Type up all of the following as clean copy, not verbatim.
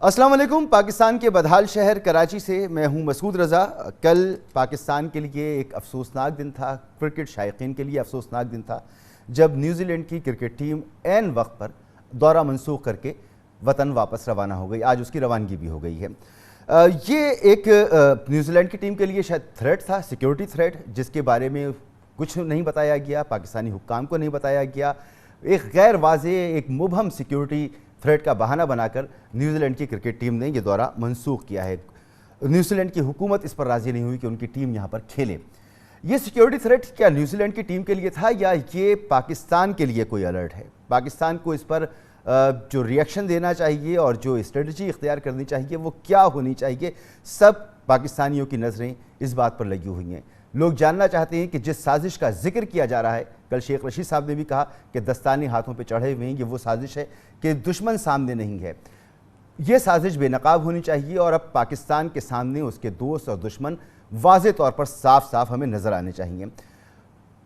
السلام علیکم۔ پاکستان کے بدحال شہر کراچی سے میں ہوں مسعود رضا۔ کل پاکستان کے لیے ایک افسوسناک دن تھا، کرکٹ شائقین کے لیے افسوسناک دن تھا جب نیوزی لینڈ کی کرکٹ ٹیم عین وقت پر دورہ منسوخ کر کے وطن واپس روانہ ہو گئی۔ آج اس کی روانگی بھی ہو گئی ہے۔ یہ ایک نیوزی لینڈ کی ٹیم کے لیے شاید تھریٹ تھا، سیکیورٹی تھریٹ، جس کے بارے میں کچھ نہیں بتایا گیا، پاکستانی حکام کو نہیں بتایا گیا۔ ایک غیر واضح، ایک مبہم سیکیورٹی تھریٹ کا بہانہ بنا کر نیوزی لینڈ کی کرکٹ ٹیم نے یہ دورہ منسوخ کیا ہے۔ نیوزی لینڈ کی حکومت اس پر راضی نہیں ہوئی کہ ان کی ٹیم یہاں پر کھیلے۔ یہ سیکیورٹی تھریٹ کیا نیوزی لینڈ کی ٹیم کے لیے تھا یا یہ پاکستان کے لیے کوئی الرٹ ہے؟ پاکستان کو اس پر جو ری ایکشن دینا چاہیے اور جو اسٹریٹجی اختیار کرنی چاہیے وہ کیا ہونی چاہیے، سب پاکستانیوں کی نظریں اس بات پر لگی ہوئی ہیں۔ لوگ جاننا چاہتے ہیں کہ جس سازش کا ذکر کیا جا رہا ہے، کل شیخ رشید صاحب نے بھی کہا کہ دستانے ہاتھوں پہ چڑھے ہوئے ہیں، یہ وہ سازش ہے کہ دشمن سامنے نہیں ہے۔ یہ سازش بے نقاب ہونی چاہیے اور اب پاکستان کے سامنے اس کے دوست اور دشمن واضح طور پر صاف صاف ہمیں نظر آنے چاہیے۔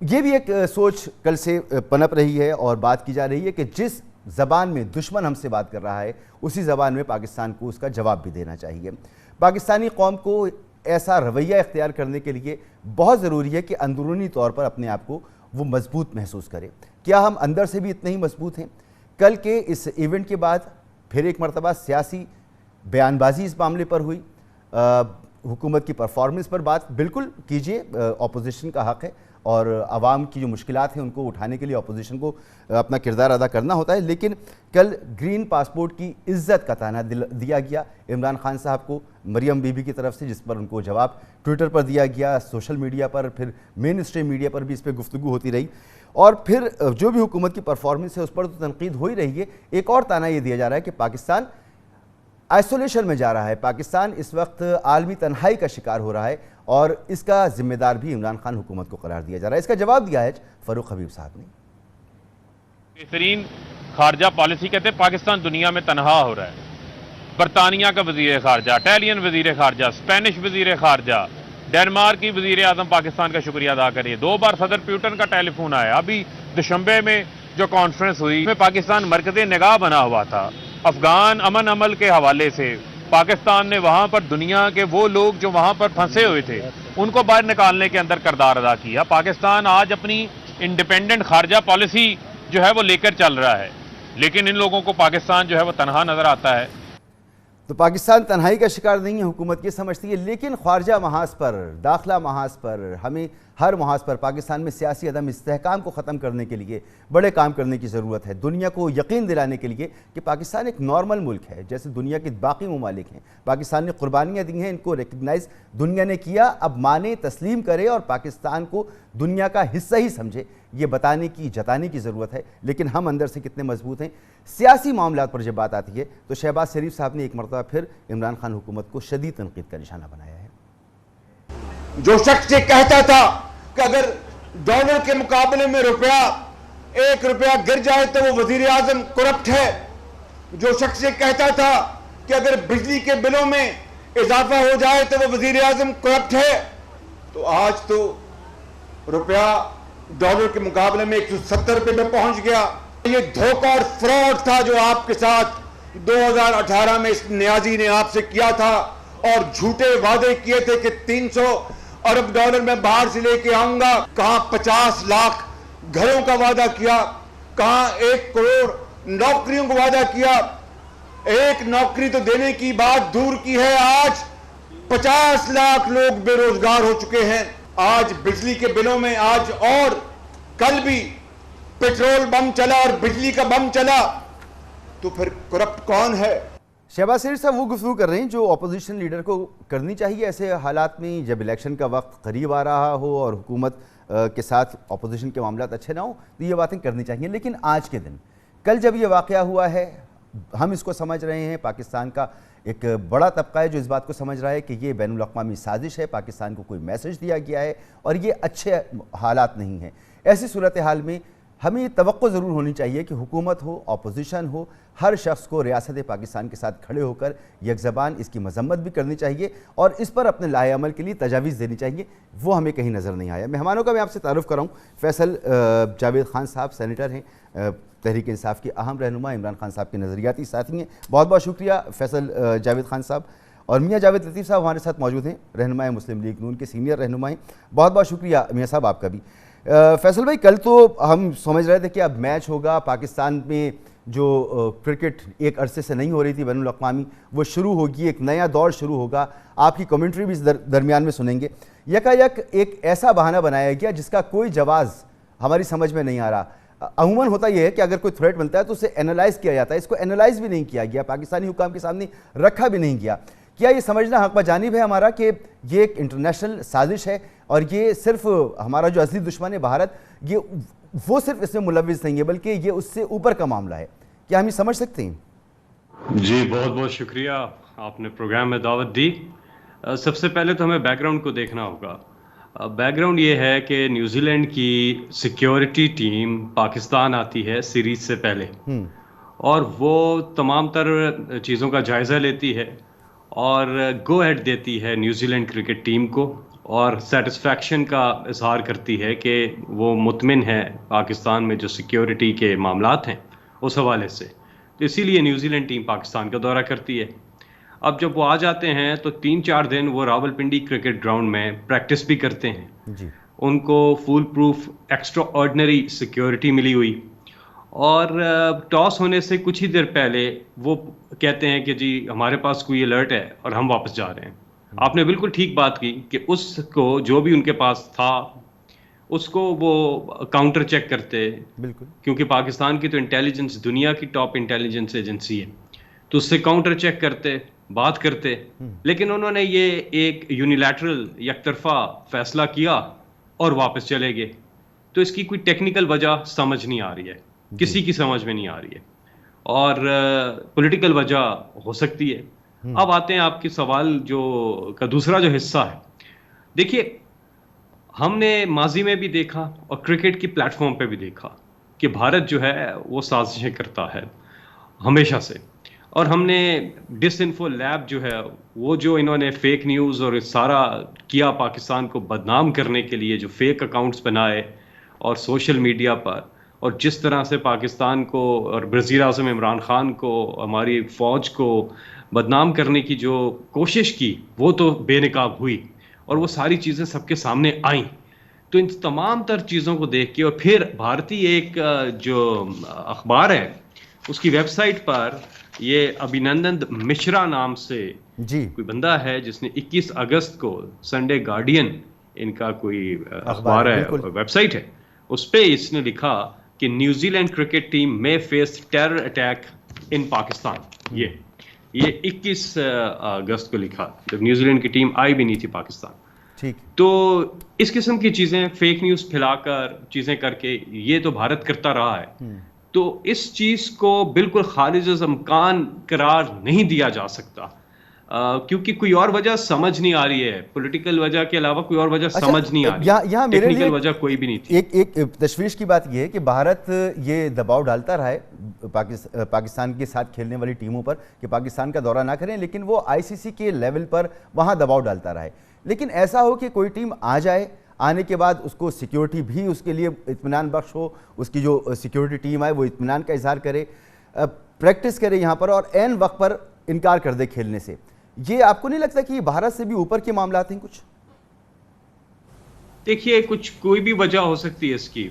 یہ بھی ایک سوچ کل سے پنپ رہی ہے اور بات کی جا رہی ہے کہ جس زبان میں دشمن ہم سے بات کر رہا ہے اسی زبان میں پاکستان کو اس کا جواب بھی دینا چاہیے۔ پاکستانی قوم کو ایسا رویہ اختیار کرنے کے لیے بہت ضروری ہے کہ اندرونی طور پر اپنے آپ کو وہ مضبوط محسوس کرے۔ کیا ہم اندر سے بھی اتنے ہی مضبوط ہیں؟ کل کے اس ایونٹ کے بعد پھر ایک مرتبہ سیاسی بیان بازی اس معاملے پر ہوئی، حکومت کی پرفارمنس پر بات بالکل کیجئے، اپوزیشن کا حق ہے اور عوام کی جو مشکلات ہیں ان کو اٹھانے کے لیے اپوزیشن کو اپنا کردار ادا کرنا ہوتا ہے، لیکن کل گرین پاسپورٹ کی عزت کا تانا دیا گیا عمران خان صاحب کو مریم بی بی کی طرف سے، جس پر ان کو جواب ٹویٹر پر دیا گیا، سوشل میڈیا پر، پھر مین اسٹریم میڈیا پر بھی اس پہ گفتگو ہوتی رہی، اور پھر جو بھی حکومت کی پرفارمنس ہے اس پر تو تنقید ہو ہی رہی ہے۔ ایک اور تانا یہ دیا جا رہا ہے کہ پاکستان آئسولیشن میں جا رہا ہے، پاکستان اس وقت عالمی تنہائی کا شکار ہو رہا ہے اور اس کا ذمہ دار بھی عمران خان حکومت کو قرار دیا جا رہا ہے۔ اس کا جواب دیا ہے فاروق حبیب صاحب نے۔ بہترین خارجہ پالیسی کہتے ہیں پاکستان دنیا میں تنہا ہو رہا ہے۔ برطانیہ کا وزیر خارجہ، اٹالین وزیر خارجہ، اسپینش وزیر خارجہ، ڈینمارک کی وزیر اعظم پاکستان کا شکریہ ادا کریے۔ 2 بار صدر پیوٹن کا ٹیلی فون آیا۔ ابھی دشمبے میں جو کانفرنس ہوئی میں پاکستان مرکز نگاہ بنا ہوا تھا افغان امن عمل کے حوالے سے۔ پاکستان نے وہاں پر دنیا کے وہ لوگ جو وہاں پر پھنسے ہوئے تھے ان کو باہر نکالنے کے اندر کردار ادا کیا۔ پاکستان آج اپنی انڈیپینڈنٹ خارجہ پالیسی جو ہے وہ لے کر چل رہا ہے، لیکن ان لوگوں کو پاکستان جو ہے وہ تنہا نظر آتا ہے۔ تو پاکستان تنہائی کا شکار نہیں ہے، حکومت یہ سمجھتی ہے، لیکن خارجہ محاذ پر، داخلہ محاذ پر، ہمیں ہر محاذ پر پاکستان میں سیاسی عدم استحکام کو ختم کرنے کے لیے بڑے کام کرنے کی ضرورت ہے۔ دنیا کو یقین دلانے کے لیے کہ پاکستان ایک نارمل ملک ہے جیسے دنیا کے باقی ممالک ہیں۔ پاکستان نے قربانیاں دی ہیں، ان کو ریکگنائز دنیا نے کیا، اب مانے، تسلیم کرے اور پاکستان کو دنیا کا حصہ ہی سمجھے، یہ بتانے کی، جتانے کی ضرورت ہے۔ لیکن ہم اندر سے کتنے مضبوط ہیں؟ سیاسی معاملات پر جب بات آتی ہے تو شہباز شریف صاحب نے ایک مرتبہ پھر عمران خان حکومت کو شدید تنقید کا نشانہ بنایا ہے۔ جو شخص یہ کہتا تھا کہ اگر ڈالر کے مقابلے میں ایک روپیہ گر جائے تو وہ وزیر اعظم کرپٹ ہے، جو شخص یہ کہتا تھا کہ اگر بجلی کے بلوں میں اضافہ ہو جائے تو وہ وزیر اعظم کرپٹ ہے، تو آج تو روپیہ ڈالر کے مقابلے میں 170 روپے میں پہنچ گیا۔ یہ دھوکہ اور فراڈ تھا جو آپ کے ساتھ 2018 میں اس نیازی نے آپ سے کیا تھا، اور جھوٹے وعدے کیے تھے کہ 300 ارب ڈالر میں باہر سے لے کے آؤں گا، کہاں 50 لاکھ گھروں کا وعدہ کیا، کہاں 1 کروڑ نوکریوں کو وعدہ کیا۔ ایک نوکری تو دینے کی بات دور کی ہے، آج 50 لاکھ لوگ بے روزگار ہو چکے ہیں۔ آج بجلی کے بلوں میں، آج اور کل بھی پیٹرول بم چلا اور بجلی کا بم چلا، تو پھر کرپٹ کون ہے؟ شہباز شریف صاحب وہ گفتگو کر رہے ہیں جو اپوزیشن لیڈر کو کرنی چاہیے ایسے حالات میں جب الیکشن کا وقت قریب آ رہا ہو اور حکومت کے ساتھ اپوزیشن کے معاملات اچھے نہ ہوں تو یہ باتیں کرنی چاہیے۔ لیکن آج کے دن، کل جب یہ واقعہ ہوا ہے، ہم اس کو سمجھ رہے ہیں، پاکستان کا ایک بڑا طبقہ ہے جو اس بات کو سمجھ رہا ہے کہ یہ بین الاقوامی سازش ہے، پاکستان کو کوئی میسج دیا گیا ہے اور یہ اچھے حالات نہیں ہیں۔ ایسی صورتحال میں ہمیں یہ توقع ضرور ہونی چاہیے کہ حکومت ہو، اپوزیشن ہو، ہر شخص کو ریاست پاکستان کے ساتھ کھڑے ہو کر یک زبان اس کی مذمت بھی کرنی چاہیے اور اس پر اپنے لائحہ عمل کے لیے تجاویز دینی چاہیے. وہ ہمیں کہیں نظر نہیں آیا. مہمانوں کا میں آپ سے تعارف کراؤں. فیصل جاوید خان صاحب سینیٹر ہیں، تحریک انصاف کے اہم رہنما، عمران خان صاحب کے نظریاتی ساتھی ہیں. بہت بہت شکریہ فیصل جاوید خان صاحب. اور میاں جاوید لطیف صاحب ہمارے ساتھ موجود ہیں، رہنمائے مسلم لیگ نون کے سینئر رہنما ہیں. بہت بہت شکریہ میاں صاحب آپ کا بھی. فیصل بھائی، کل تو ہم سمجھ رہے تھے کہ اب میچ ہوگا. پاکستان میں جو کرکٹ ایک عرصے سے نہیں ہو رہی تھی بین الاقوامی، وہ شروع ہوگی، ایک نیا دور شروع ہوگا. آپ کی کمنٹری بھی اس درمیان میں سنیں گے. یکایک ایک ایسا بہانہ بنایا گیا جس کا کوئی جواز ہماری سمجھ میں نہیں آ رہا. عموماً ہوتا یہ ہے کہ اگر کوئی تھریٹ بنتا ہے تو اسے اینالائز کیا جاتا ہے. اس کو اینالائز بھی نہیں کیا گیا، پاکستانی حکام کے سامنے رکھا بھی نہیں گیا. کیا یہ سمجھنا حق بجانب ہے ہمارا کہ یہ ایک انٹرنیشنل سازش ہے اور یہ صرف ہمارا جو اصلی دشمن ہے بھارت، یہ وہ صرف اس میں ملوث نہیں ہے بلکہ یہ اس سے اوپر کا معاملہ ہے؟ کیا ہم یہ سمجھ سکتے ہیں؟ جی بہت بہت شکریہ، آپ نے پروگرام میں دعوت دی. سب سے پہلے تو ہمیں بیک گراؤنڈ کو دیکھنا ہوگا. بیک گراؤنڈ یہ ہے کہ نیوزی لینڈ کی سیکیورٹی ٹیم پاکستان آتی ہے سیریز سے پہلے، اور وہ تمام تر چیزوں کا جائزہ لیتی ہے اور گو ایڈ دیتی ہے نیوزی لینڈ کرکٹ ٹیم کو، اور سیٹسفیکشن کا اظہار کرتی ہے کہ وہ مطمئن ہے پاکستان میں جو سیکیورٹی کے معاملات ہیں اس حوالے سے. تو اسی لیے نیوزی لینڈ ٹیم پاکستان کا دورہ کرتی ہے. اب جب وہ آ جاتے ہیں تو 3-4 دن وہ راولپنڈی کرکٹ گراؤنڈ میں پریکٹس بھی کرتے ہیں. ان کو fool proof extra ordinary security ملی ہوئی، اور ٹاس ہونے سے کچھ ہی دیر پہلے وہ کہتے ہیں کہ جی ہمارے پاس کوئی الرٹ ہے اور ہم واپس جا رہے ہیں. آپ نے بالکل ٹھیک بات کی کہ اس کو جو بھی ان کے پاس تھا اس کو وہ کاؤنٹر چیک کرتے، بالکل، کیونکہ پاکستان کی تو انٹیلیجنس دنیا کی ٹاپ انٹیلیجنس ایجنسی ہے، تو اس سے کاؤنٹر چیک کرتے، بات کرتے. لیکن انہوں نے یہ ایک یونیلیٹرل یک طرفہ فیصلہ کیا اور واپس چلے گئے. تو اس کی کوئی ٹیکنیکل وجہ سمجھ نہیں آ رہی ہے، کسی کی سمجھ میں نہیں آ رہی ہے، اور پولیٹیکل وجہ ہو سکتی ہے. اب آتے ہیں آپ کے سوال کا دوسرا جو حصہ ہے. دیکھیے، ہم نے ماضی میں بھی دیکھا اور کرکٹ کی پلیٹ فارم پہ بھی دیکھا کہ بھارت جو ہے وہ سازشیں کرتا ہے ہمیشہ سے. اور ہم نے ڈس انفو لیب جو ہے وہ جو انہوں نے فیک نیوز اور سارا کیا پاکستان کو بدنام کرنے کے لیے، جو فیک اکاؤنٹس بنائے اور سوشل میڈیا پر، اور جس طرح سے پاکستان کو اور وزیر اعظم عمران خان کو، ہماری فوج کو بدنام کرنے کی جو کوشش کی، وہ تو بے نقاب ہوئی اور وہ ساری چیزیں سب کے سامنے آئیں. تو ان تمام تر چیزوں کو دیکھ کے، اور پھر بھارتی ایک جو اخبار ہے اس کی ویب سائٹ پر یہ ابھینندن مشرا نام سے کوئی بندہ ہے جس نے 21 اگست کو سنڈے گارڈین ان کا کوئی اخبار ہے، ویب سائٹ ہے، اس پہ اس نے لکھا کہ نیوزی لینڈ کرکٹ ٹیم میں face terror attack in Pakistan. یہ 21 اگست کو لکھا جب نیوزی لینڈ کی ٹیم آئی بھی نہیں تھی پاکستان. تو اس قسم کی چیزیں فیک نیوز پھیلا کر، چیزیں کر کے، یہ تو بھارت کرتا رہا ہے. تو اس چیز کو بالکل خارج از امکان قرار نہیں دیا جا سکتا، کیونکہ کوئی اور وجہ سمجھ نہیں آ رہی ہے. پولیٹیکل وجہ کے علاوہ کوئی اور وجہ سمجھ نہیں آ رہی ہے، ٹیکنیکل وجہ کوئی بھی نہیں تھی. ایک تشویش کی بات یہ ہے کہ بھارت یہ دباؤ ڈالتا رہا ہے پاکستان کے ساتھ کھیلنے والی ٹیموں پر کہ پاکستان کا دورہ نہ کریں، لیکن وہ ICC کے لیول پر وہاں دباؤ ڈالتا رہا ہے. لیکن ایسا ہو کہ کوئی ٹیم آ جائے، آنے کے بعد اس کو سیکیورٹی بھی اس کے لیے اطمینان بخش ہو، اس کی جو سیکیورٹی ٹیم آئے وہ اطمینان کا اظہار کرے، پریکٹس کرے یہاں پر، اور عین وقت پر انکار کر دے کھیلنے سے. یہ آپ کو نہیں لگتا کہ یہ بھارت سے بھی اوپر کے معاملات ہیں کچھ؟ دیکھیے، کوئی بھی وجہ ہو سکتی ہے اس کی،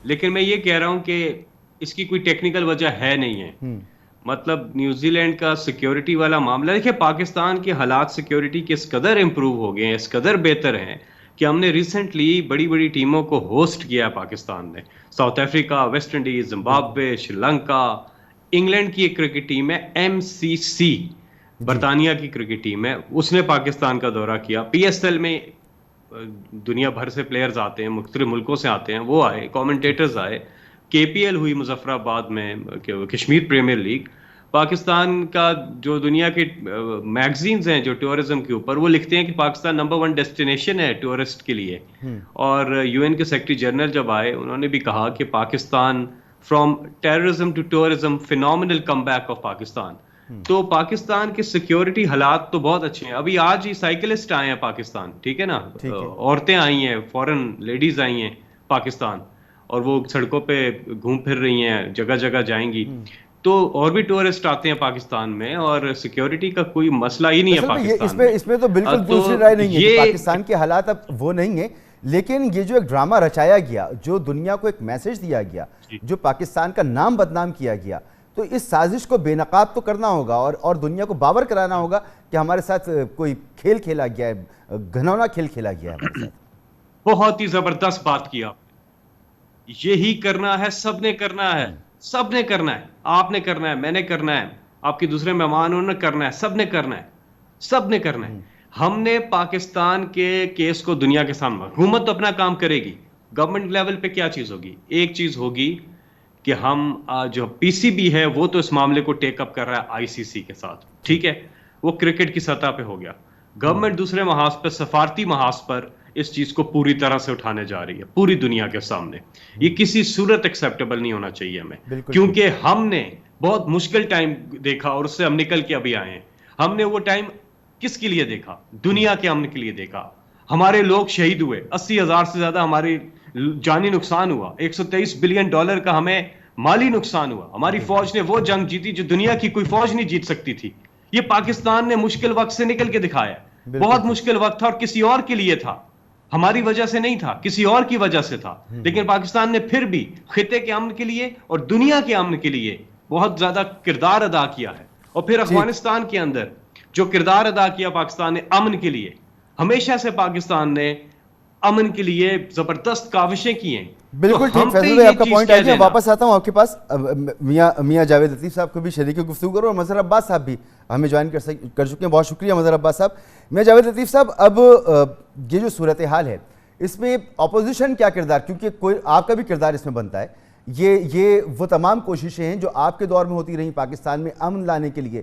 لیکن میں یہ کہہ رہا ہوں کہ اس کی کوئی ٹیکنیکل وجہ ہے نہیں ہے. مطلب نیوزی لینڈ کا سیکیورٹی والا معاملہ، دیکھیے پاکستان کے حالات سیکیورٹی کے اس قدر امپروو ہو گئے ہیں، اس قدر بہتر ہیں کہ ہم نے ریسنٹلی بڑی بڑی ٹیموں کو ہوسٹ کیا پاکستان نے. South Africa, West Indies, Zimbabwe, Sri Lanka. England کی ایک کرکٹ ٹیم ہے MCC، برطانیہ کی کرکٹ ٹیم ہے، اس نے پاکستان کا دورہ کیا. PSL میں دنیا بھر سے پلیئرز آتے ہیں، مختلف ملکوں سے آتے ہیں، وہ آئے، کامنٹیٹرز آئے. KPL ہوئی مظفر آباد میں، کشمیر پریمیئر لیگ، پاکستان کا جو دنیا کے میگزینز ہیں جو ٹورزم کے اوپر، وہ لکھتے ہیں کہ پاکستان نمبر 1 ڈیسٹینیشن ہے ٹورسٹ کے لیے. اور یو این کے سیکرٹری جنرل جب آئے انہوں نے بھی کہا کہ Pakistan from terrorism to tourism phenomenal come back of Pakistan. تو پاکستان کے سیکیورٹی حالات تو بہت اچھے ہیں. ابھی آج ہی سائیکلسٹ آئے ہیں پاکستان، ٹھیک ہے نا، عورتیں آئی ہیں، فورن لیڈیز آئی ہیں پاکستان، اور وہ سڑکوں پہ گھوم پھر رہی ہیں، جگہ جگہ جائیں گی. تو اور بھی ٹورسٹ آتے ہیں پاکستان میں، اور سیکیورٹی کا کوئی مسئلہ ہی نہیں ہے پاکستان میں. اس میں تو بالکل دوسری رائے نہیں ہے. پاکستان کے حالات اب وہ نہیں ہیں، لیکن یہ جو ایک ڈرامہ رچایا گیا، جو دنیا کو ایک میسج دیا گیا، جو پاکستان کا نام بدنام کیا گیا، تو اس سازش کو بے نقاب تو کرنا ہوگا اور دنیا کو باور کرانا ہوگا کہ ہمارے ساتھ کوئی کھیل کھیلا گیا ہے، گھنونا کھیل کھیلا گیا ہے ہمارے ساتھ. بہت ہی زبردست بات کی آپ نے. یہی کرنا ہے، سب نے کرنا ہے، سب نے کرنا ہے. آپ نے کرنا ہے، میں نے کرنا ہے، آپ کے دوسرے مہمانوں نے کرنا ہے، سب نے کرنا ہے، سب نے کرنا ہے. ہم نے پاکستان کے کیس کو دنیا کے سامنے، حکومت تو اپنا کام کرے گی. گورنمنٹ لیول پہ کیا چیز ہوگی؟ ایک چیز ہوگی کہ ہم جو پی سی بی ہے وہ تو اس معاملے کو ٹیک اپ کر رہا ہے آئی سی سی کے ساتھ، ٹھیک ہے، وہ کرکٹ کی سطح پہ ہو گیا. گورنمنٹ دوسرے محاذ پہ، سفارتی محاذ پر اس چیز کو پوری طرح سے اٹھانے جا رہی ہے پوری دنیا کے سامنے. یہ کسی صورت ایکسیپٹیبل نہیں ہونا چاہیے ہمیں، کیونکہ ہم نے بہت مشکل ٹائم دیکھا اور اس سے ہم نکل کے ابھی آئے ہیں. ہم نے وہ ٹائم کس کے لیے دیکھا؟ دنیا کے امن کے لیے دیکھا. ہمارے لوگ شہید ہوئے، 80,000 سے زیادہ ہماری جانی نقصان ہوا، $123 بلین کا ہمیں مالی نقصان ہوا. ہماری فوج نے وہ جنگ جیتی جو دنیا کی کوئی فوج نہیں جیت سکتی تھی. یہ پاکستان نے مشکل وقت سے نکل کے دکھایا. بہت مشکل وقت تھا اور کسی اور کے لیے تھا، ہماری وجہ سے نہیں تھا، کسی اور کی وجہ سے تھا. لیکن پاکستان نے پھر بھی خطے کے امن کے لیے اور دنیا کے امن کے لیے بہت زیادہ کردار ادا کیا ہے. اور پھر افغانستان کے اندر جو کردار ادا کیا پاکستان نے امن کے لیے، ہمیشہ سے پاکستان نے امن کے لیے زبردست کاوشیں کی ہیں. بالکل ٹھیک. فیصل بھائی آپ کا پوائنٹ آ گیا. واپس آتا ہوں آپ کے پاس. میاں جاوید لطیف صاحب کو بھی شریک گفتگو کرو، اور مظہر عباس صاحب بھی ہمیں جوائن کر چکے ہیں. بہت شکریہ مظہر عباس صاحب. میاں جاوید لطیف صاحب، اب یہ جو صورتحال ہے اس میں اپوزیشن کیا کردار، کیونکہ کوئی آپ کا بھی کردار اس میں بنتا ہے. یہ وہ تمام کوششیں ہیں جو آپ کے دور میں ہوتی رہیں پاکستان میں امن لانے کے لیے.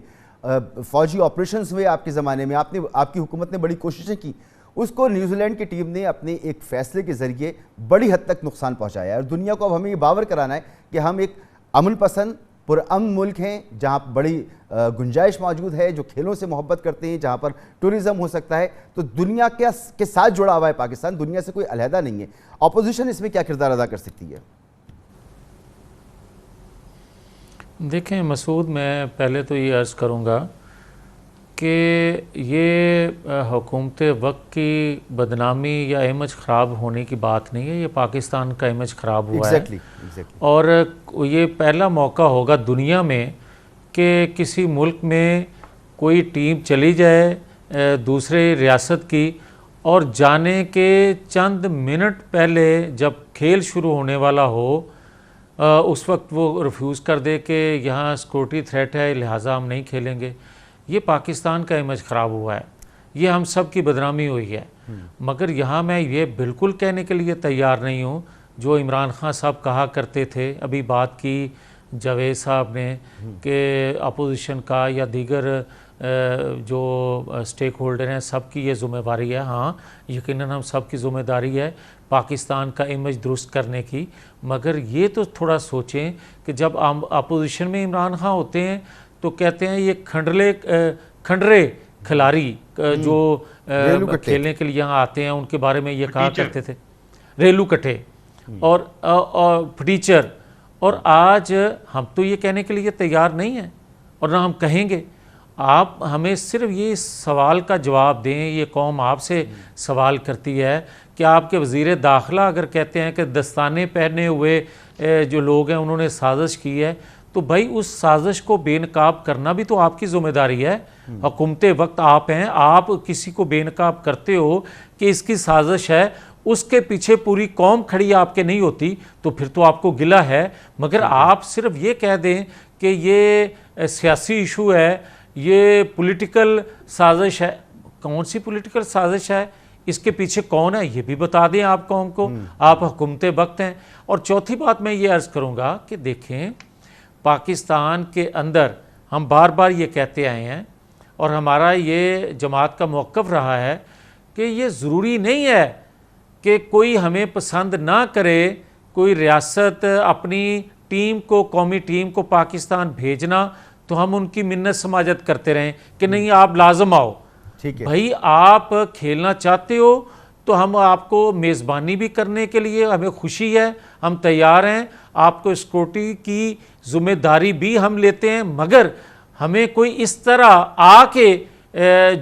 فوجی آپریشنز ہوئے آپ کے زمانے میں، آپ کی حکومت نے بڑی کوششیں کی. اس کو نیوزی لینڈ کی ٹیم نے اپنے ایک فیصلے کے ذریعے بڑی حد تک نقصان پہنچایا ہے. اور دنیا کو اب ہمیں یہ باور کرانا ہے کہ ہم ایک امن پسند پرامن ملک ہیں، جہاں بڑی گنجائش موجود ہے، جو کھیلوں سے محبت کرتے ہیں، جہاں پر ٹورزم ہو سکتا ہے. تو دنیا کے ساتھ جڑا ہوا ہے پاکستان، دنیا سے کوئی علیحدہ نہیں ہے. اپوزیشن اس میں کیا کردار ادا کر سکتی ہے؟ دیکھیں مسعود، میں پہلے تو یہ عرض کروں گا کہ یہ حکومت وقت کی بدنامی یا امیج خراب ہونے کی بات نہیں ہے. یہ پاکستان کا امیج خراب ہوا ہے. اور یہ پہلا موقع ہوگا دنیا میں کہ کسی ملک میں کوئی ٹیم چلی جائے دوسرے ریاست کی، اور جانے کے چند منٹ پہلے جب کھیل شروع ہونے والا ہو اس وقت وہ ریفیوز کر دے کہ یہاں سیکورٹی تھریٹ ہے لہٰذا ہم نہیں کھیلیں گے. یہ پاکستان کا امیج خراب ہوا ہے، یہ ہم سب کی بدنامی ہوئی ہے. مگر یہاں میں یہ بالکل کہنے کے لیے تیار نہیں ہوں جو عمران خان صاحب کہا کرتے تھے. ابھی بات کی جاوید صاحب نے کہ اپوزیشن کا یا دیگر جو سٹیک ہولڈر ہیں سب کی یہ ذمہ داری ہے. ہاں یقیناً ہم سب کی ذمہ داری ہے پاکستان کا امیج درست کرنے کی. مگر یہ تو تھوڑا سوچیں کہ جب اپوزیشن میں عمران خان ہوتے ہیں تو کہتے ہیں یہ کھنڈرے کھلاڑی جو کھیلنے کے لیے یہاں آتے ہیں ان کے بارے میں یہ کہا کرتے تھے ریلو کٹھے اور پٹیچر. اور آج ہم تو یہ کہنے کے لیے تیار نہیں ہیں اور نہ ہم کہیں گے. آپ ہمیں صرف یہ سوال کا جواب دیں. یہ قوم آپ سے سوال کرتی ہے کہ آپ کے وزیر داخلہ اگر کہتے ہیں کہ دستانے پہنے ہوئے جو لوگ ہیں انہوں نے سازش کی ہے، تو بھائی اس سازش کو بے نقاب کرنا بھی تو آپ کی ذمہ داری ہے. حکومت وقت آپ ہیں، آپ کسی کو بے نقاب کرتے ہو کہ اس کی سازش ہے، اس کے پیچھے پوری قوم کھڑی آپ کے نہیں ہوتی تو پھر تو آپ کو گلہ ہے. مگر آپ صرف یہ کہہ دیں کہ یہ سیاسی ایشو ہے، یہ پولیٹیکل سازش ہے. کون سی پولیٹیکل سازش ہے؟ اس کے پیچھے کون ہے یہ بھی بتا دیں آپ قوم کو. آپ حکومت وقت ہیں. اور چوتھی بات میں یہ عرض کروں گا کہ دیکھیں پاکستان کے اندر ہم بار بار یہ کہتے آئے ہیں اور ہمارا یہ جماعت کا موقف رہا ہے کہ یہ ضروری نہیں ہے کہ کوئی ہمیں پسند نہ کرے، کوئی ریاست اپنی ٹیم کو، قومی ٹیم کو پاکستان بھیجنا تو ہم ان کی منت سماجت کرتے رہیں کہ نہیں آپ لازم آؤ. ٹھیک ہے بھائی آپ کھیلنا چاہتے ہو تو ہم آپ کو میزبانی بھی کرنے کے لیے ہمیں خوشی ہے، ہم تیار ہیں، آپ کو سیکورٹی کی ذمہ داری بھی ہم لیتے ہیں، مگر ہمیں کوئی اس طرح آ کے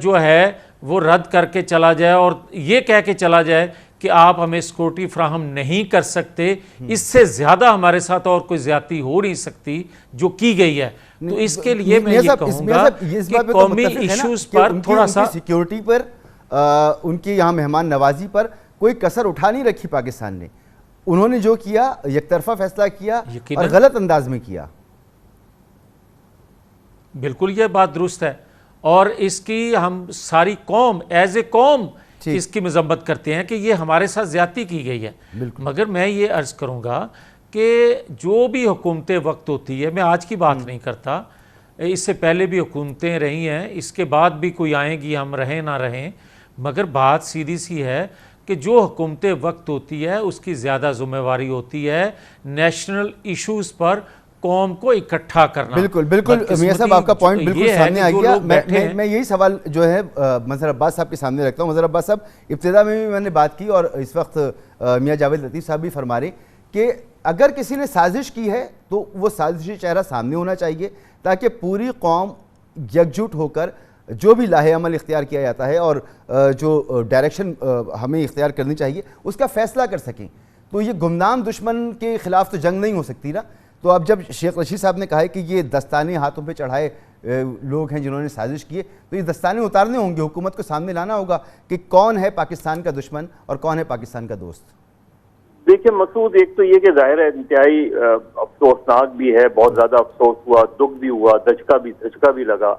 جو ہے وہ رد کر کے چلا جائے اور یہ کہہ کے چلا جائے کہ آپ ہمیں سیکورٹی فراہم نہیں کر سکتے. اس سے زیادہ ہمارے ساتھ اور کوئی زیادتی ہو نہیں سکتی جو کی گئی ہے. تو اس کے لیے میں یہ کہوں گا کہ قومی ایشوز پر تھوڑا سا سیکیورٹی پر، ان کی یہاں مہمان نوازی پر کوئی کسر اٹھا نہیں رکھی پاکستان نے. انہوں نے جو کیا یک طرفہ فیصلہ کیا اور غلط انداز میں کیا. بالکل یہ بات درست ہے اور اس کی ہم ساری قوم ایز اے قوم اس کی مذمت کرتے ہیں کہ یہ ہمارے ساتھ زیادتی کی گئی ہے. مگر میں یہ عرض کروں گا کہ جو بھی حکومتیں وقت ہوتی ہے، میں آج کی بات نہیں کرتا، اس سے پہلے بھی حکومتیں رہی ہیں، اس کے بعد بھی کوئی آئیں گی، ہم رہیں نہ رہیں، مگر بات سیدھی سی ہے کہ جو حکومتیں وقت ہوتی ہے اس کی زیادہ ذمہ داری ہوتی ہے نیشنل ایشوز پر قوم کو اکٹھا کرنا. بالکل بالکل میاں صاحب آپ کا پوائنٹ بالکل سامنے آ گیا. میں یہی سوال جو ہے مظہر عباس صاحب کے سامنے رکھتا ہوں. مظہر عباس صاحب، ابتدا میں بھی میں نے بات کی اور اس وقت میاں جاوید لطیف صاحب بھی فرما رہے کہ اگر کسی نے سازش کی ہے تو وہ سازشی چہرہ سامنے ہونا چاہیے تاکہ پوری قوم یکجٹ ہو کر جو بھی لاہ عمل اختیار کیا جاتا ہے اور جو ڈائریکشن ہمیں اختیار کرنی چاہیے اس کا فیصلہ کر سکیں. تو یہ گمنام دشمن کے خلاف تو جنگ نہیں ہو سکتی نا. تو اب جب شیخ رشید صاحب نے کہا ہے کہ یہ دستانے ہاتھوں پہ چڑھائے لوگ ہیں جنہوں نے سازش کی ہے، تو یہ دستانے اتارنے ہوں گے، حکومت کو سامنے لانا ہوگا کہ کون ہے پاکستان کا دشمن اور کون ہے پاکستان کا دوست. دیکھیں مسعود، ایک تو یہ کہ ظاہر ہے انتہائی افسوسناک بھی ہے، بہت زیادہ افسوس ہوا، دکھ بھی ہوا، دھچکا بھی لگا.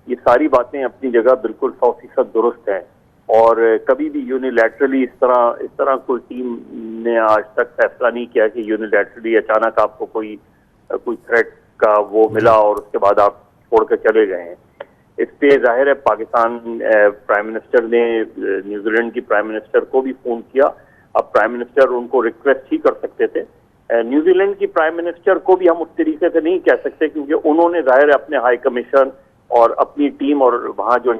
یہ ساری باتیں اپنی جگہ بالکل 100% درست ہیں اور کبھی بھی یونیلیٹرلی اس طرح کوئی ٹیم نے آج تک فیصلہ نہیں کیا کہ یونیلیٹرلی اچانک آپ کو کوئی تھریٹ کا وہ ملا اور اس کے بعد آپ چھوڑ کر چلے گئے ہیں. اس پہ ظاہر ہے پاکستان پرائم منسٹر نے نیوزی لینڈ کی پرائم منسٹر کو بھی فون کیا. اب پرائم منسٹر ان کو ریکویسٹ ہی کر سکتے تھے. نیوزی لینڈ کی پرائم منسٹر کو بھی ہم اس طریقے سے نہیں کہہ سکتے کیونکہ انہوں نے ظاہر ہے اپنے ہائی کمیشن اور اپنی ٹیم اور وہاں جو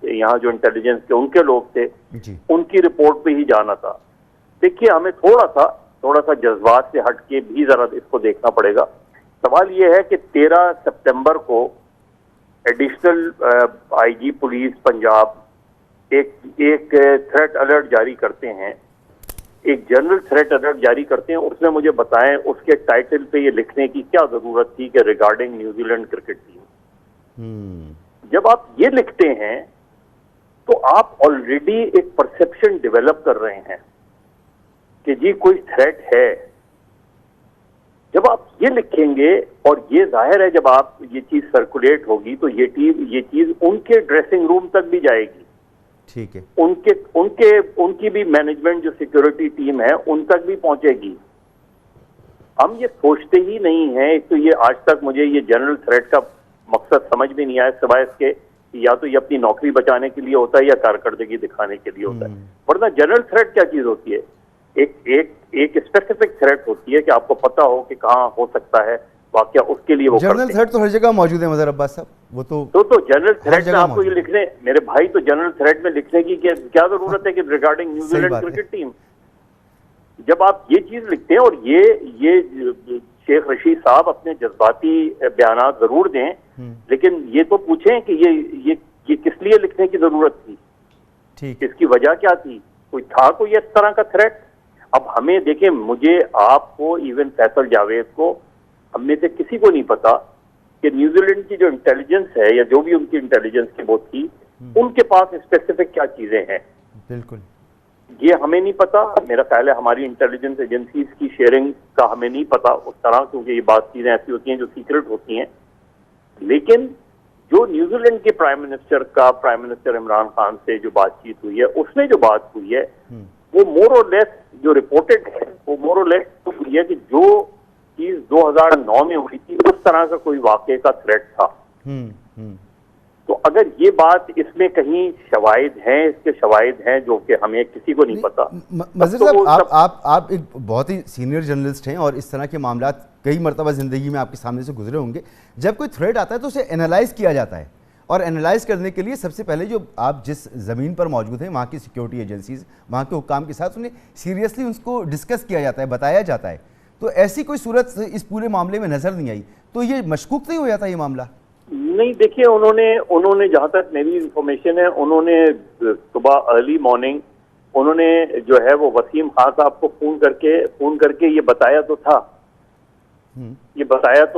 یہاں جو انٹیلیجنس کے ان کے لوگ تھے ان کی رپورٹ پہ ہی جانا تھا. دیکھیے ہمیں تھوڑا سا جذبات سے ہٹ کے بھی ذرا اس کو دیکھنا پڑے گا. سوال یہ ہے کہ 13 سپتمبر کو additional I G police Punjab ایک تھریٹ الرٹ جاری کرتے ہیں، ایک جنرل تھریٹ الرٹ جاری کرتے ہیں. اس میں مجھے بتائیں اس کے ٹائٹل پہ یہ لکھنے کی کیا ضرورت تھی کہ regarding New Zealand cricket team. جب آپ یہ لکھتے ہیں تو آپ آلریڈی ایک پرسپشن ڈیولپ کر رہے ہیں کہ جی کوئی تھریٹ ہے. جب آپ یہ لکھیں گے اور یہ ظاہر ہے جب آپ یہ چیز سرکولیٹ ہوگی تو یہ چیز ان کے ڈریسنگ روم تک بھی جائے گی. ٹھیک ہے. ان کی بھی مینجمنٹ جو سیکورٹی ٹیم ہے ان تک بھی پہنچے گی. ہم یہ سوچتے ہی نہیں ہیں. ایک تو یہ آج تک مجھے یہ جنرل تھریٹ کا مقصد سمجھ میں نہیں آیا سوائے اس کے یا تو یہ اپنی نوکری بچانے کے لیے ہوتا ہے یا کارکردگی دکھانے کے لیے ہوتا ہے. ورنہ جنرل تھریٹ کیا چیز ہوتی ہے؟ ایک اسپیسیفک تھریٹ ہوتی ہے کہ آپ کو پتا ہو کہ کہاں ہو سکتا ہے واقعہ، اس کے لیے وہ جنرل تھریٹ تو ہر جگہ موجود ہے مظہر عباس صاحب. وہ تو جنرل تھریٹ میں آپ کو یہ لکھنے میرے بھائی تو جنرل تھریٹ میں لکھنے کی کیا ضرورت ہے کہ regarding New Zealand cricket team. جب آپ یہ چیز لکھتے ہیں اور یہ شیخ رشید صاحب اپنے جذباتی بیانات ضرور دیں لیکن یہ تو پوچھیں کہ یہ کس لیے لکھنے کی ضرورت تھی، اس کی وجہ کیا تھی، کوئی اس طرح کا تھریٹ. اب ہمیں دیکھیں، مجھے آپ کو ایون فیصل جاوید کو ہم میں سے کسی کو نہیں پتا کہ نیوزی لینڈ کی جو انٹیلیجنس ہے یا جو بھی ان کی انٹیلیجنس کی وہ تھی ان کے پاس اسپیسیفک کیا چیزیں ہیں. بالکل یہ ہمیں نہیں پتا. میرا خیال ہے ہماری انٹیلیجنس ایجنسیز کی شیئرنگ کا ہمیں نہیں پتا اس طرح، کیونکہ یہ بات چیزیں ایسی ہوتی ہیں جو سیکرٹ ہوتی ہیں. لیکن جو نیوزی لینڈ کے پرائم منسٹر عمران خان سے جو بات چیت ہوئی ہے اس میں جو بات ہوئی ہے وہ مور اور لیس جو رپورٹڈ ہے وہ مور اور لیس ہوئی ہے کہ جو چیز 2009 میں ہوئی تھی اس طرح کا کوئی واقعے کا تھریٹ تھا. تو اگر یہ بات اس میں کہیں شواہد ہیں، اس کے شواہد ہیں جو کہ ہمیں کسی کو نہیں پتا. مظہر صاحب آپ ایک بہت ہی سینئر جرنلسٹ ہیں اور اس طرح کے معاملات کئی مرتبہ زندگی میں آپ کے سامنے سے گزرے ہوں گے. جب کوئی تھریٹ آتا ہے تو اسے انالائز کیا جاتا ہے، اور انالائز کرنے کے لیے سب سے پہلے جو آپ جس زمین پر موجود ہیں وہاں کی سیکیورٹی ایجنسیز، وہاں کے حکام کے ساتھ انہیں سیریسلی اس کو ڈسکس کیا جاتا ہے، بتایا جاتا ہے. تو ایسی کوئی صورت اس پورے معاملے میں نظر نہیں آئی. تو یہ مشکوک نہیں ہو جاتا یہ معاملہ؟ نہیں، دیکھیے انہوں نے جہاں تک میری انفارمیشن ہے، انہوں نے صبح ارلی مارننگ انہوں نے جو ہے وہ وسیم خان صاحب کو فون کر کے یہ بتایا تو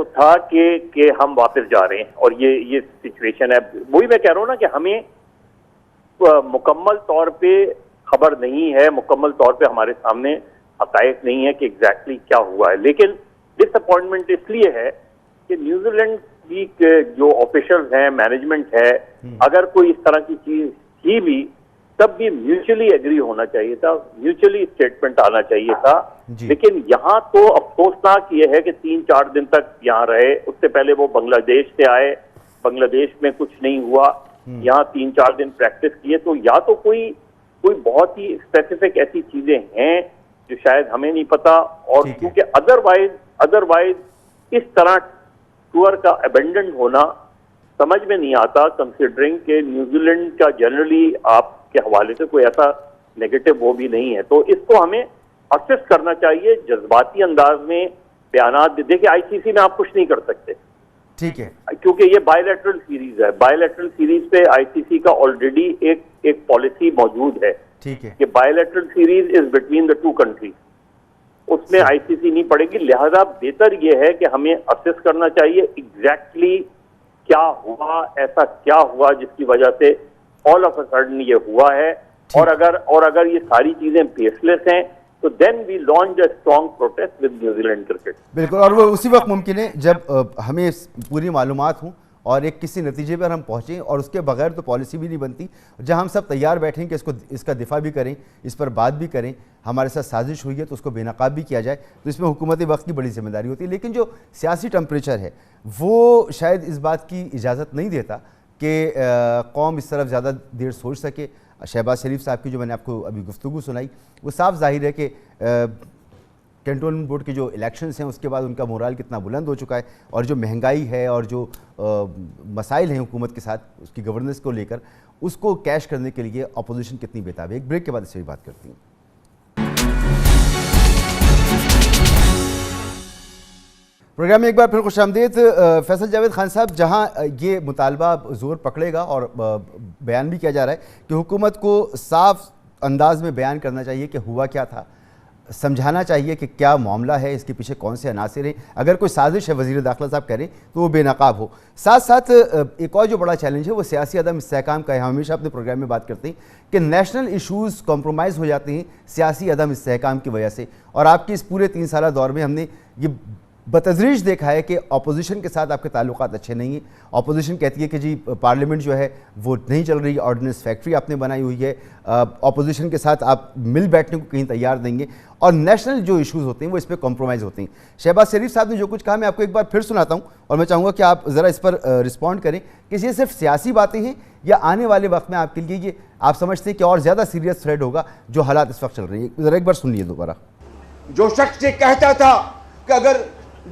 تھا کہ ہم واپس جا رہے ہیں اور یہ سچویشن ہے. وہی میں کہہ رہا ہوں نا کہ ہمیں مکمل طور پہ خبر نہیں ہے، مکمل طور پہ ہمارے سامنے حقائق نہیں ہے کہ ایگزیکٹلی کیا ہوا ہے. لیکن ڈس اپوائنٹمنٹ اس لیے ہے کہ نیوزی لینڈ کی جو آفیشلز ہیں، مینجمنٹ ہے، اگر کوئی اس طرح کی چیز تھی بھی تب بھی میوچلی ایگری ہونا چاہیے تھا، میوچلی اسٹیٹمنٹ آنا چاہیے تھا. لیکن یہاں تو افسوسناک یہ ہے کہ 3-4 دن تک یہاں رہے. اس سے پہلے وہ بنگلہ دیش سے آئے، بنگلہ دیش میں کچھ نہیں ہوا، یہاں 3-4 دن پریکٹس کیے. تو یا تو کوئی بہت ہی اسپیسیفک ایسی چیزیں ہیں جو شاید ہمیں نہیں پتا، اور کیونکہ ادروائز اس طرح ٹور کا ابینڈنڈ ہونا سمجھ میں نہیں آتا، کنسیڈرنگ کہ نیوزی لینڈ کا جنرلی آپ کے حوالے سے کوئی ایسا نیگیٹو وہ بھی نہیں ہے. تو اس کو ہمیں اسس کرنا چاہیے جذباتی انداز میں بیانات. دیکھیں آئی سی سی میں آپ کچھ نہیں کر سکتے، ٹھیک ہے، کیونکہ یہ بائی لیٹرل سیریز ہے. بائی لیٹرل سیریز پہ آئی سی سی کا آلریڈی ایک پالیسی موجود ہے، ٹھیک ہے، کہ bilateral series is between the two countries, اس میں آئی سی سی نہیں پڑے گی. لہذا بہتر یہ ہے کہ ہمیں اسس کرنا چاہیے ایگزیکٹلی کیا ہوا، ایسا کیا ہوا جس کی وجہ سے آل آف اے سڈن یہ ہوا ہے. اور اگر یہ ساری چیزیں بیس لیس ہیں تو then we launch a strong protest with New Zealand cricket. بالکل، اور وہ اسی وقت ممکن ہے جب ہمیں پوری معلومات ہوں اور ایک کسی نتیجے پر ہم پہنچیں، اور اس کے بغیر تو پالیسی بھی نہیں بنتی. جہاں ہم سب تیار بیٹھیں کہ اس کا دفاع بھی کریں، اس پر بات بھی کریں، ہمارے ساتھ سازش ہوئی ہے تو اس کو بے نقاب بھی کیا جائے، تو اس میں حکومت وقت کی بڑی ذمہ داری ہوتی ہے. لیکن جو سیاسی ٹمپریچر ہے وہ شاید اس بات کی اجازت نہیں دیتا کہ قوم اس طرف زیادہ دیر سوچ سکے. شہباز شریف صاحب کی جو میں نے آپ کو ابھی گفتگو سنائی، وہ صاف ظاہر ہے کہ کنٹونمنٹ بورڈ کے جو الیکشنز ہیں اس کے بعد ان کا مورال کتنا بلند ہو چکا ہے، اور جو مہنگائی ہے اور جو مسائل ہیں حکومت کے ساتھ اس کی گورننس کو لے کر، اس کو کیش کرنے کے لیے اپوزیشن کتنی بےتاب ہے. ایک بریک کے بعد اس سے بھی بات کرتی ہیں. پروگرام میں ایک بار پھر خوش آمدید. فیصل جاوید خان صاحب، جہاں یہ مطالبہ زور پکڑے گا اور بیان بھی کیا جا رہا ہے کہ حکومت کو صاف انداز میں بیان کرنا چاہیے کہ ہوا کیا تھا، سمجھانا چاہیے کہ کیا معاملہ ہے، اس کے پیچھے کون سے عناصر ہیں، اگر کوئی سازش ہے وزیر داخلہ صاحب کریں تو وہ بے نقاب ہو. ساتھ ساتھ ایک اور جو بڑا چیلنج ہے وہ سیاسی عدم استحکام کا ہے. ہم ہمیشہ اپنے پروگرام میں بات کرتے ہیں کہ نیشنل ایشوز کمپرومائز ہو جاتے ہیں سیاسی عدم استحکام کی وجہ سے، اور آپ کے اس پورے 3 سالہ دور میں ہم نے یہ بتدریج دیکھا ہے کہ اپوزیشن کے ساتھ آپ کے تعلقات اچھے نہیں ہیں. اپوزیشن کہتی ہے کہ جی پارلیمنٹ جو ہے وہ نہیں چل رہی، آرڈیننس فیکٹری آپ نے بنائی ہوئی ہے، اپوزیشن کے ساتھ آپ مل بیٹھنے کو کہیں تیار دیں گے، اور نیشنل جو ایشوز ہوتے ہیں وہ اس پہ کمپرومائز ہوتے ہیں. شہباز شریف صاحب نے جو کچھ کہا میں آپ کو ایک بار پھر سناتا ہوں، اور میں چاہوں گا کہ آپ ذرا اس پر رسپونڈ کریں کہ یہ صرف سیاسی باتیں ہیں یا آنے والے وقت میں آپ کے لیے یہ آپ سمجھتے ہیں کہ اور زیادہ سیریس تھریٹ ہوگا جو حالات اس وقت چل رہی ہیں. ذرا ایک بار سن لیے دوبارہ. جو شخص یہ کہتا تھا کہ اگر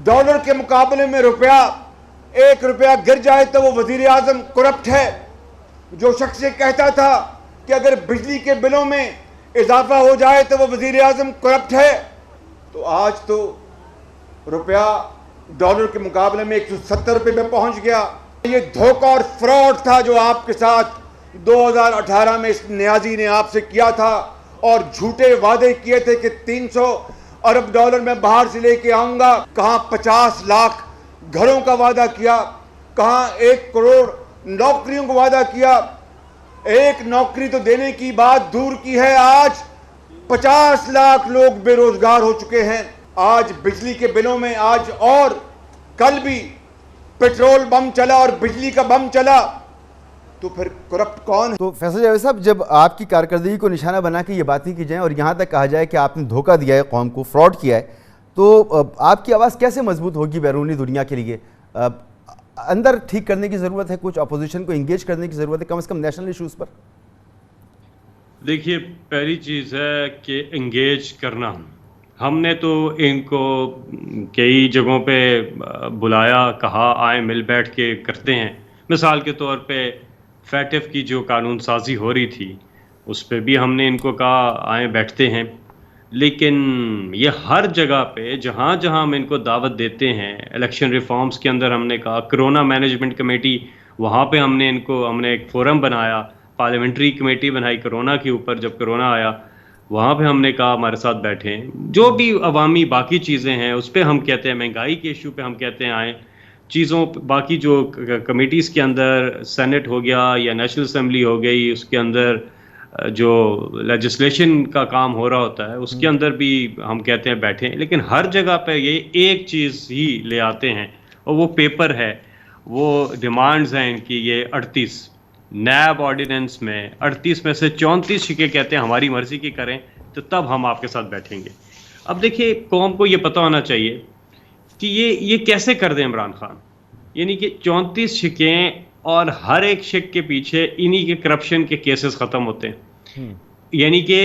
ڈالر کے مقابلے میں ایک روپیہ گر جائے تو وہ وزیر اعظم کرپٹ ہے، جو شخص یہ کہتا تھا کہ اگر بجلی کے بلوں میں اضافہ ہو جائے تو وہ وزیر اعظم کرپٹ ہے، تو آج تو روپیہ ڈالر کے مقابلے میں 170 روپے پہ پہنچ گیا. یہ دھوکہ اور فراڈ تھا جو آپ کے ساتھ 2018 میں اس نیازی نے آپ سے کیا تھا، اور جھوٹے وعدے کیے تھے کہ 300 ارب ڈالر میں باہر سے لے کے آؤں گا. کہاں 50 لاکھ گھروں کا وعدہ کیا، کہاں 1 کروڑ نوکریوں کا وعدہ کیا. ایک نوکری تو دینے کی بات دور کی ہے، آج 50 لاکھ لوگ بے روزگار ہو چکے ہیں. آج بجلی کے بلوں میں آج اور کل بھی پیٹرول بم چلا اور بجلی کا بم چلا، تو پھر کرپٹ کون ہے؟ تو فیصل جاوید صاحب، جب آپ کی کارکردگی کو نشانہ بنا کے یہ باتیں کی جائیں اور یہاں تک کہا جائے کہ آپ نے دھوکہ دیا ہے قوم کو، فراڈ کیا ہے، تو آپ کی آواز کیسے مضبوط ہوگی بیرونی دنیا کے لیے؟ اندر ٹھیک کرنے کی ضرورت ہے, کچھ اپوزیشن کو انگیج کرنے کی ضرورت ہے, کم از کم نیشنل ایشوز پر. دیکھیے پہلی چیز ہے کہ انگیج کرنا. ہم نے تو ان کو کئی جگہوں پہ بلایا, کہا آئیں مل بیٹھ کے کرتے ہیں. مثال کے طور پہ فیٹف کی جو قانون سازی ہو رہی تھی اس پہ بھی ہم نے ان کو کہا آئیں بیٹھتے ہیں. لیکن یہ ہر جگہ پہ جہاں جہاں ہم ان کو دعوت دیتے ہیں, الیکشن ریفارمز کے اندر ہم نے کہا, کرونا مینجمنٹ کمیٹی وہاں پہ ہم نے ایک فورم بنایا, پارلیمنٹری کمیٹی بنائی کرونا کے اوپر, جب کرونا آیا وہاں پہ ہم نے کہا ہمارے ساتھ بیٹھیں. جو بھی عوامی باقی چیزیں ہیں اس پہ ہم کہتے ہیں, مہنگائی کے ایشو پہ ہم کہتے ہیں آئیں, چیزوں باقی جو کمیٹیز کے اندر سینٹ ہو گیا یا نیشنل اسمبلی ہو گئی, اس کے اندر جو لیجسلیشن کا کام ہو رہا ہوتا ہے اس کے اندر بھی ہم کہتے ہیں بیٹھیں. لیکن ہر جگہ پہ یہ ایک چیز ہی لے آتے ہیں اور وہ پیپر ہے, وہ ڈیمانڈز ہیں ان کی. یہ 38 نیب آرڈیننس میں 38 میں سے 34 شکے کہتے ہیں ہماری مرضی کی کریں تو تب ہم آپ کے ساتھ بیٹھیں گے. اب دیکھیے قوم کو یہ پتہ ہونا چاہیے کہ یہ کیسے کر دیں عمران خان. یعنی کہ 34 شکیں اور ہر ایک شک کے پیچھے انہی کے کرپشن کے کیسز ختم ہوتے ہیں. یعنی کہ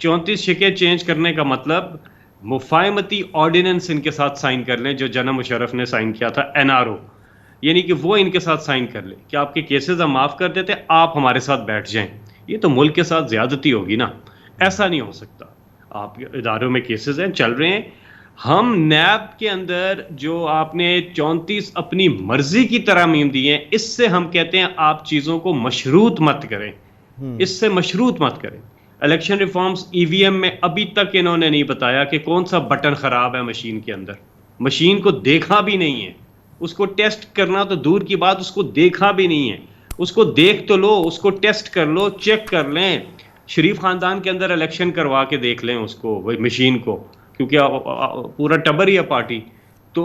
34 شکیں چینج کرنے کا مطلب مفاہمتی آرڈیننس ان کے ساتھ سائن کر لیں جو جناب مشرف نے سائن کیا تھا, NRO, یعنی کہ وہ ان کے ساتھ سائن کر لیں کہ آپ کے کیسز ہم معاف کر دیتے, آپ ہمارے ساتھ بیٹھ جائیں. یہ تو ملک کے ساتھ زیادتی ہوگی نا, ایسا نہیں ہو سکتا. آپ اداروں میں کیسز ہیں چل رہے ہیں, ہم نیب کے اندر جو آپ نے 34 اپنی مرضی کی ترامیم دی ہیں اس سے ہم کہتے ہیں آپ چیزوں کو مشروط مت کریں, اس سے مشروط مت کریں. الیکشن ریفارمز EVM میں ابھی تک انہوں نے نہیں بتایا کہ کون سا بٹن خراب ہے مشین کے اندر, مشین کو دیکھا بھی نہیں ہے, اس کو ٹیسٹ کرنا تو دور کی بات, اس کو دیکھا بھی نہیں ہے. اس کو دیکھ تو لو, اس کو ٹیسٹ کر لو, چیک کر لیں. شریف خاندان کے اندر الیکشن کروا کے دیکھ لیں اس کو, وہ مشین کو, کیونکہ پورا ٹبر ہی ہے پارٹی, تو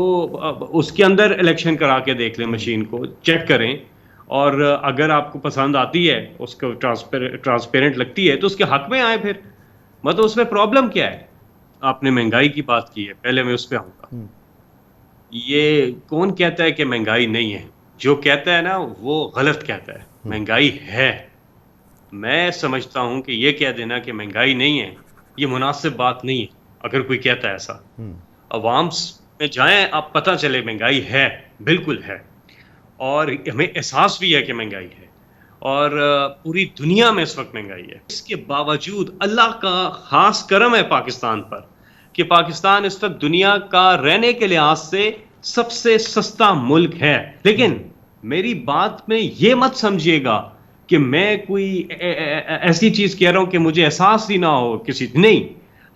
اس کے اندر الیکشن کرا کے دیکھ لیں, مشین کو چیک کریں. اور اگر آپ کو پسند آتی ہے, اس کو ٹرانسپیرنٹ لگتی ہے تو اس کے حق میں آئے. پھر مطلب اس میں پرابلم کیا ہے؟ آپ نے مہنگائی کی بات کی ہے, پہلے میں اس پہ آؤں گا. یہ کون کہتا ہے کہ مہنگائی نہیں ہے؟ جو کہتا ہے نا وہ غلط کہتا ہے. مہنگائی ہے. میں سمجھتا ہوں کہ یہ کہہ دینا کہ مہنگائی نہیں ہے یہ مناسب بات نہیں ہے. اگر کوئی کہتا ہے ایسا, عوام میں جائیں آپ, پتہ چلے مہنگائی ہے, بالکل ہے, اور ہمیں احساس بھی ہے کہ مہنگائی ہے, اور پوری دنیا میں اس وقت مہنگائی ہے. اس کے باوجود اللہ کا خاص کرم ہے پاکستان پر کہ پاکستان اس وقت دنیا کا رہنے کے لحاظ سے سب سے سستا ملک ہے. لیکن میری بات میں یہ مت سمجھیے گا کہ میں کوئی ایسی چیز کہہ رہا ہوں کہ مجھے احساس ہی نہ ہو کسی, نہیں.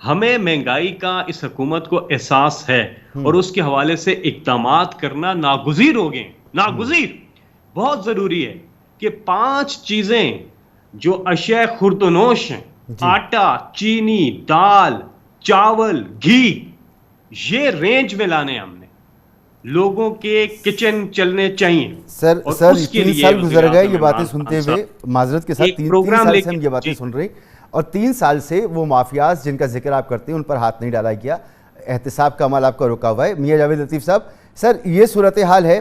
ہمیں مہنگائی کا اس حکومت کو احساس ہے اور اس کے حوالے سے اقدامات کرنا ناگزیر ہو گئے. ناگزیر بہت ضروری ہے کہ 5 چیزیں جو اشیاء خوردونوش ہیں, آٹا, چینی, دال, چاول, گھی, یہ رینج میں لانے ہم نے. لوگوں کے کچن چلنے چاہیے. سر 3 سال گزر گئے یہ باتیں سنتے ہوئے, معذرت کے ساتھ 3 سال سے ہم یہ باتیں سن رہے, اور 3 سال سے وہ مافیاز جن کا ذکر آپ کرتے ہیں ان پر ہاتھ نہیں ڈالا گیا. احتساب کا عمل آپ کا رکا ہوا ہے. میاں جاوید لطیف صاحب, سر یہ صورتحال ہے,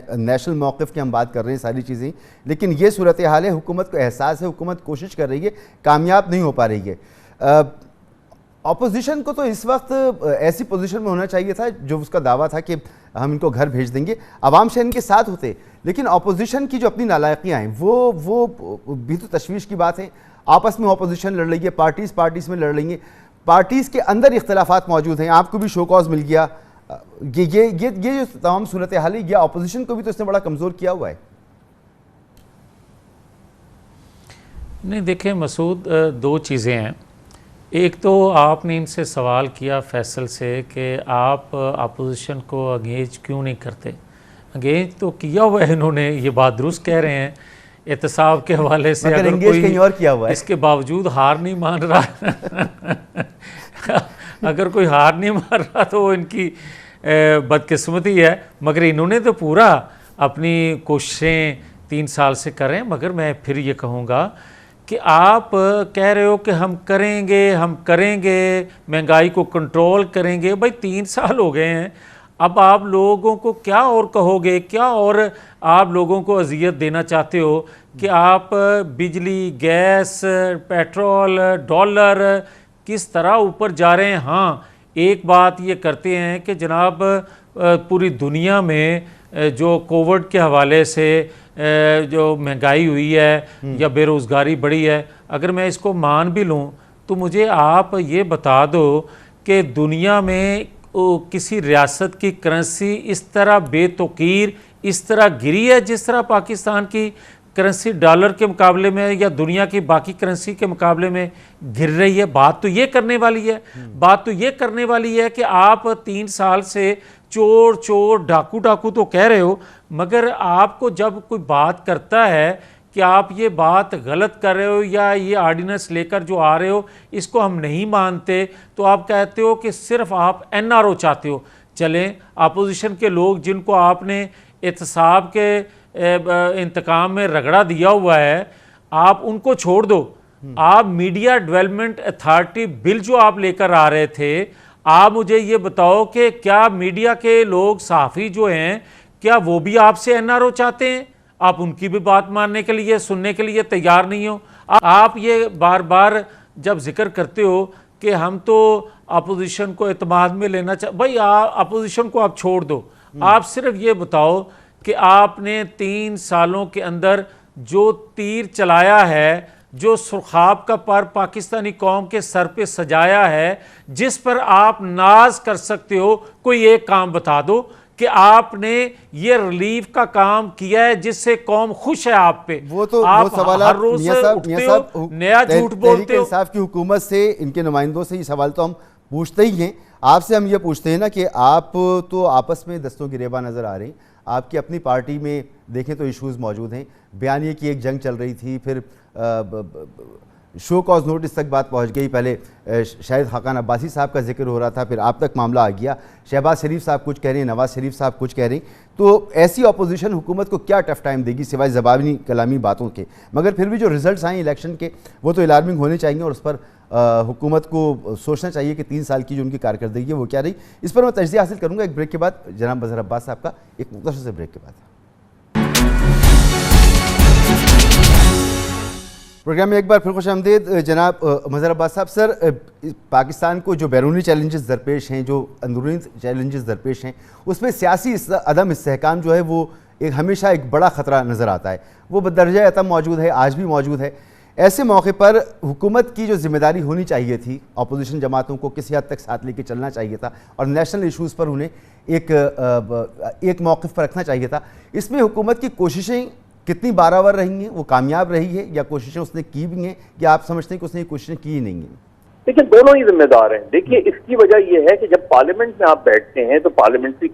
نیشنل موقف کی ہم بات کر رہے ہیں ساری چیزیں, لیکن یہ صورتحال ہے, حکومت کو احساس ہے, حکومت کوشش کر رہی ہے, کامیاب نہیں ہو پا رہی ہے. اپوزیشن کو تو اس وقت ایسی پوزیشن میں ہونا چاہیے تھا جو اس کا دعویٰ تھا کہ ہم ان کو گھر بھیج دیں گے, عوام شہر ان کے ساتھ ہوتے. لیکن اپوزیشن کی جو اپنی نالائقیاں ہیں وہ بھی تو تشویش کی بات ہے. آپس میں اپوزیشن لڑ رہی ہے, پارٹیز میں لڑ رہی ہیں, پارٹیز کے اندر اختلافات موجود ہیں. آپ کو بھی شو کاز مل گیا. یہ جو تمام صورتحال ہے یہ اپوزیشن کو بھی تو اس نے بڑا کمزور کیا ہوا ہے. نہیں دیکھیں مسعود, 2 چیزیں ہیں. ایک تو آپ نے ان سے سوال کیا فیصل سے کہ آپ اپوزیشن کو انگیج کیوں نہیں کرتے. انگیج تو کیا ہوا ہے انہوں نے, یہ بات درست کہہ رہے ہیں احتساب کے حوالے سے. اگر انگیج کہیں اور کیا ہوا ہے, اس کے باوجود ہار نہیں مان رہا اگر کوئی ہار نہیں مان رہا تو وہ ان کی بدقسمتی ہے. مگر انہوں نے تو پورا اپنی کوششیں 3 سال سے کریں. مگر میں پھر یہ کہوں گا کہ آپ کہہ رہے ہو کہ ہم کریں گے مہنگائی کو کنٹرول کریں گے. بھائی 3 سال ہو گئے ہیں, اب آپ لوگوں کو کیا اور کہو گے, کیا اور آپ لوگوں کو اذیت دینا چاہتے ہو کہ آپ بجلی, گیس, پیٹرول, ڈالر کس طرح اوپر جا رہے ہیں. ہاں ایک بات یہ کرتے ہیں کہ جناب پوری دنیا میں جو کووڈ کے حوالے سے جو مہنگائی ہوئی ہے یا بے روزگاری بڑھی ہے, اگر میں اس کو مان بھی لوں تو مجھے آپ یہ بتا دو کہ دنیا میں کسی ریاست کی کرنسی اس طرح بے توقیر اس طرح گری ہے جس طرح پاکستان کی کرنسی ڈالر کے مقابلے میں یا دنیا کی باقی کرنسی کے مقابلے میں گر رہی ہے. بات تو یہ کرنے والی ہے, بات تو یہ کرنے والی ہے کہ آپ 3 سال سے چور چور ڈاکو ڈاکو تو کہہ رہے ہو, مگر آپ کو جب کوئی بات کرتا ہے کہ آپ یہ بات غلط کر رہے ہو یا یہ آرڈیننس لے کر جو آ رہے ہو اس کو ہم نہیں مانتے, تو آپ کہتے ہو کہ صرف آپ NRO چاہتے ہو. چلیں اپوزیشن کے لوگ جن کو آپ نے احتساب کے انتقام میں رگڑا دیا ہوا ہے, آپ ان کو چھوڑ دو. آپ میڈیا ڈیولپمنٹ اتھارٹی بل جو آپ لے کر آ رہے تھے, آپ مجھے یہ بتاؤ کہ کیا میڈیا کے لوگ صحافی جو ہیں کیا وہ بھی آپ سے NRO چاہتے ہیں؟ آپ ان کی بھی بات ماننے کے لیے سننے کے لیے تیار نہیں ہو. آپ یہ بار بار جب ذکر کرتے ہو کہ ہم تو اپوزیشن کو اعتماد میں لینا بھائی اپوزیشن کو آپ چھوڑ دو. آپ صرف یہ بتاؤ کہ آپ نے 3 سالوں کے اندر جو تیر چلایا ہے, جو سرخاب کا پر پاکستانی قوم کے سر پہ سجایا ہے, جس پر آپ ناز کر سکتے ہو, کوئی ایک کام بتا دو کہ آپ نے یہ ریلیف کا کام کیا ہے جس سے قوم خوش ہے آپ پہ. وہ تو آپ سوالات ہر روز اٹھتے ہو نیا جھوٹ بولتے تحریک ہو. انصاف کی حکومت سے ان کے نمائندوں سے یہ سوال تو ہم پوچھتے ہی ہیں. آپ سے ہم یہ پوچھتے ہیں نا کہ آپ تو آپس میں دستوں گریباں نظر آ رہے ہیں, آپ کی اپنی پارٹی میں دیکھیں تو ایشوز موجود ہیں. بیانیے کی ایک جنگ چل رہی تھی, پھر شو کاز نوٹس تک بات پہنچ گئی. پہلے شاہد خاقان عباسی صاحب کا ذکر ہو رہا تھا, پھر آپ تک معاملہ آ گیا. شہباز شریف صاحب کچھ کہہ رہے ہیں, نواز شریف صاحب کچھ کہہ رہے ہیں. تو ایسی اپوزیشن حکومت کو کیا ٹف ٹائم دے گی سوائے زبانی کلامی باتوں کے؟ مگر پھر بھی جو ریزلٹس آئیں الیکشن کے وہ تو الارمنگ ہونے چاہیے, اور اس پر حکومت کو سوچنا چاہیے کہ 3 سال کی جو ان کی کارکردگی ہے وہ کیا رہی. اس پر میں تجزیہ حاصل کروں گا ایک بریک کے بعد. جناب مظہر عباس صاحب کا ایک مختصر سے بریک کے بعد. پروگرام میں ایک بار پھر خوش آمدید جناب مظہر عباس صاحب. سر, پاکستان کو جو بیرونی چیلنجز درپیش ہیں, جو اندرونی چیلنجز درپیش ہیں, اس میں سیاسی عدم استحکام جو ہے وہ ہمیشہ ایک بڑا خطرہ نظر آتا ہے. وہ بدرجہ عدم موجود ہے, آج بھی موجود ہے. ایسے موقع پر حکومت کی جو ذمہ داری ہونی چاہیے تھی, اپوزیشن جماعتوں کو کسی حد تک ساتھ لے کے چلنا چاہیے تھا اور نیشنل ایشوز پر انہیں ایک موقف پر رکھنا چاہیے تھا. اس میں حکومت کی کوششیں کتنی بارآور رہی ہیں, وہ کامیاب رہی ہے, یا کوششیں اس نے کی بھی ہیں, یا آپ سمجھتے ہیں کہ اس نے یہ کوششیں کی ہی نہیں ہیں؟ دیکھیں دونوں ہی ذمہ دار ہیں. دیکھیے اس کی وجہ یہ ہے کہ جب پارلیمنٹ میں آپ بیٹھتے ہیں تو پارلیمنٹری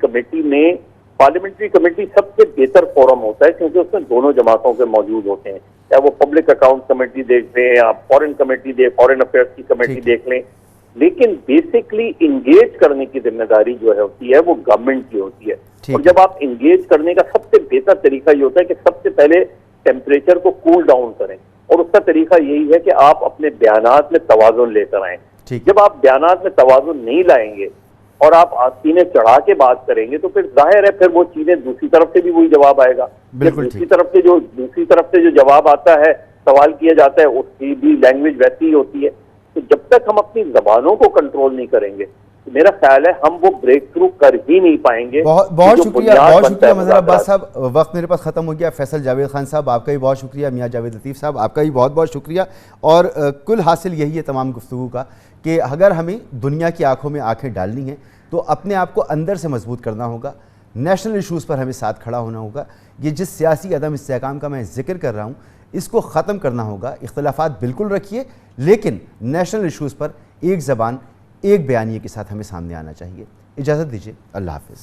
کمیٹی سب سے بہتر فورم ہوتا ہے, کیونکہ اس میں دونوں جماعتوں کے موجود ہوتے ہیں. چاہے وہ پبلک اکاؤنٹ کمیٹی دیکھ لیں, آپ فورن افیئرس کی کمیٹی دیکھ لیں, لیکن بیسکلی انگیج کرنے کی ذمہ داری جو ہوتی ہے وہ گورنمنٹ کی ہوتی ہے. اور جب آپ انگیج کرنے کا سب سے بہتر طریقہ یہ ہوتا ہے کہ سب سے پہلے ٹیمپریچر کو کول ڈاؤن کریں, اور اس کا طریقہ یہی ہے کہ آپ اپنے بیانات میں توازن لے کر آئیں. جب آپ بیانات میں توازن نہیں لائیں گے اور آپ آستینیں چڑھا کے بات کریں گے تو پھر ظاہر ہے پھر وہ چیزیں دوسری طرف سے بھی وہی جواب آئے گا. دوسری طرف سے جو جواب آتا ہے, سوال کیا جاتا ہے, اس کی بھی لینگویج ویسی ہی ہوتی ہے. تو جب تک ہم اپنی زبانوں کو کنٹرول نہیں کریں گے تو میرا خیال ہے ہم وہ بریک تھرو کر ہی نہیں پائیں گے. بہت شکریہ مظہر عباس صاحب. وقت میرے پاس ختم ہو گیا. فیصل جاوید خان صاحب آپ کا بھی بہت شکریہ. میاں جاوید لطیف صاحب آپ کا بھی بہت بہت شکریہ. اور کل حاصل یہی ہے تمام گفتگو کا کہ اگر ہمیں دنیا کی آنکھوں میں آنکھیں ڈالنی ہیں تو اپنے آپ کو اندر سے مضبوط کرنا ہوگا. نیشنل ایشوز پر ہمیں ساتھ کھڑا ہونا ہوگا. یہ جس سیاسی عدم استحکام کا میں ذکر کر رہا ہوں اس کو ختم کرنا ہوگا. اختلافات بالکل رکھیے, لیکن نیشنل ایشوز پر ایک زبان ایک بیانیے کے ساتھ ہمیں سامنے آنا چاہیے. اجازت دیجیے, اللہ حافظ.